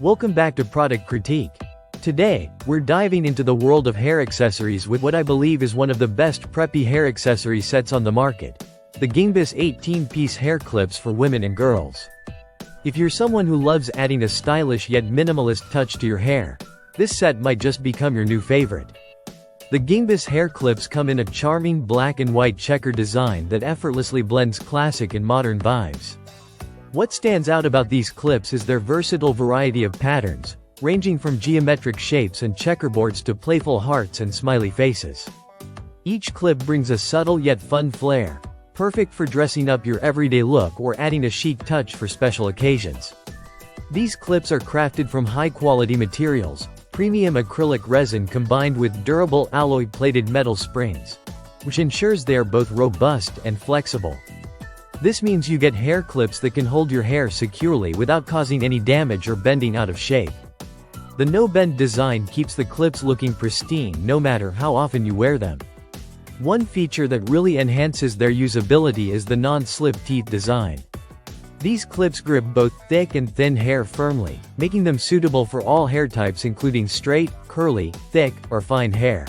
Welcome back to Product Critique. Today, we're diving into the world of hair accessories with what I believe is one of the best preppy hair accessory sets on the market. The Gingbiss 18-piece hair clips for women and girls. If you're someone who loves adding a stylish yet minimalist touch to your hair, this set might just become your new favorite. The Gingbiss hair clips come in a charming black and white checker design that effortlessly blends classic and modern vibes. What stands out about these clips is their versatile variety of patterns, ranging from geometric shapes and checkerboards to playful hearts and smiley faces. Each clip brings a subtle yet fun flair, perfect for dressing up your everyday look or adding a chic touch for special occasions. These clips are crafted from high-quality materials, premium acrylic resin combined with durable alloy-plated metal springs, which ensures they are both robust and flexible. This means you get hair clips that can hold your hair securely without causing any damage or bending out of shape. The no-bend design keeps the clips looking pristine no matter how often you wear them. One feature that really enhances their usability is the non-slip teeth design. These clips grip both thick and thin hair firmly, making them suitable for all hair types including straight, curly, thick, or fine hair.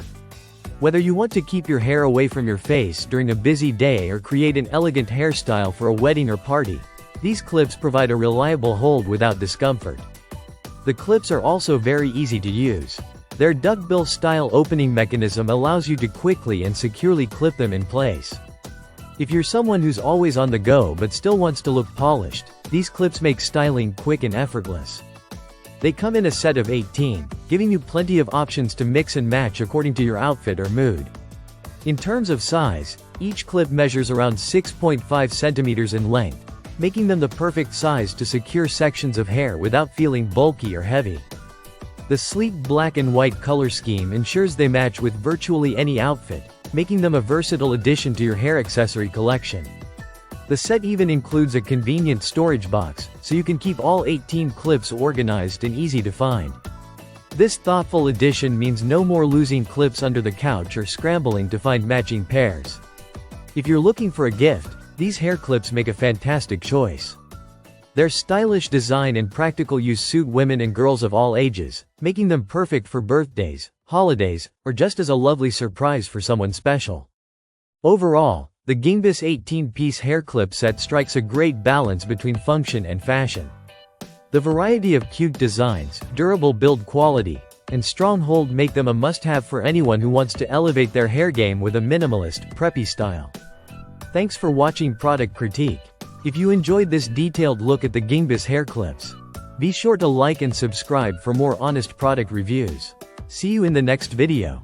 Whether you want to keep your hair away from your face during a busy day or create an elegant hairstyle for a wedding or party, these clips provide a reliable hold without discomfort. The clips are also very easy to use. Their duckbill-style opening mechanism allows you to quickly and securely clip them in place. If you're someone who's always on the go but still wants to look polished, these clips make styling quick and effortless. They come in a set of 18, giving you plenty of options to mix and match according to your outfit or mood. In terms of size, each clip measures around 6.5 centimeters in length, making them the perfect size to secure sections of hair without feeling bulky or heavy. The sleek black and white color scheme ensures they match with virtually any outfit, making them a versatile addition to your hair accessory collection. The set even includes a convenient storage box, so you can keep all 18 clips organized and easy to find. This thoughtful addition means no more losing clips under the couch or scrambling to find matching pairs. If you're looking for a gift, these hair clips make a fantastic choice. Their stylish design and practical use suit women and girls of all ages, making them perfect for birthdays, holidays, or just as a lovely surprise for someone special. Overall, the Gingbiss 18-piece hair clip set strikes a great balance between function and fashion. The variety of cute designs, durable build quality, and strong hold make them a must-have for anyone who wants to elevate their hair game with a minimalist, preppy style. Thanks for watching Product Critique. If you enjoyed this detailed look at the Gingbiss hair clips, be sure to like and subscribe for more honest product reviews. See you in the next video.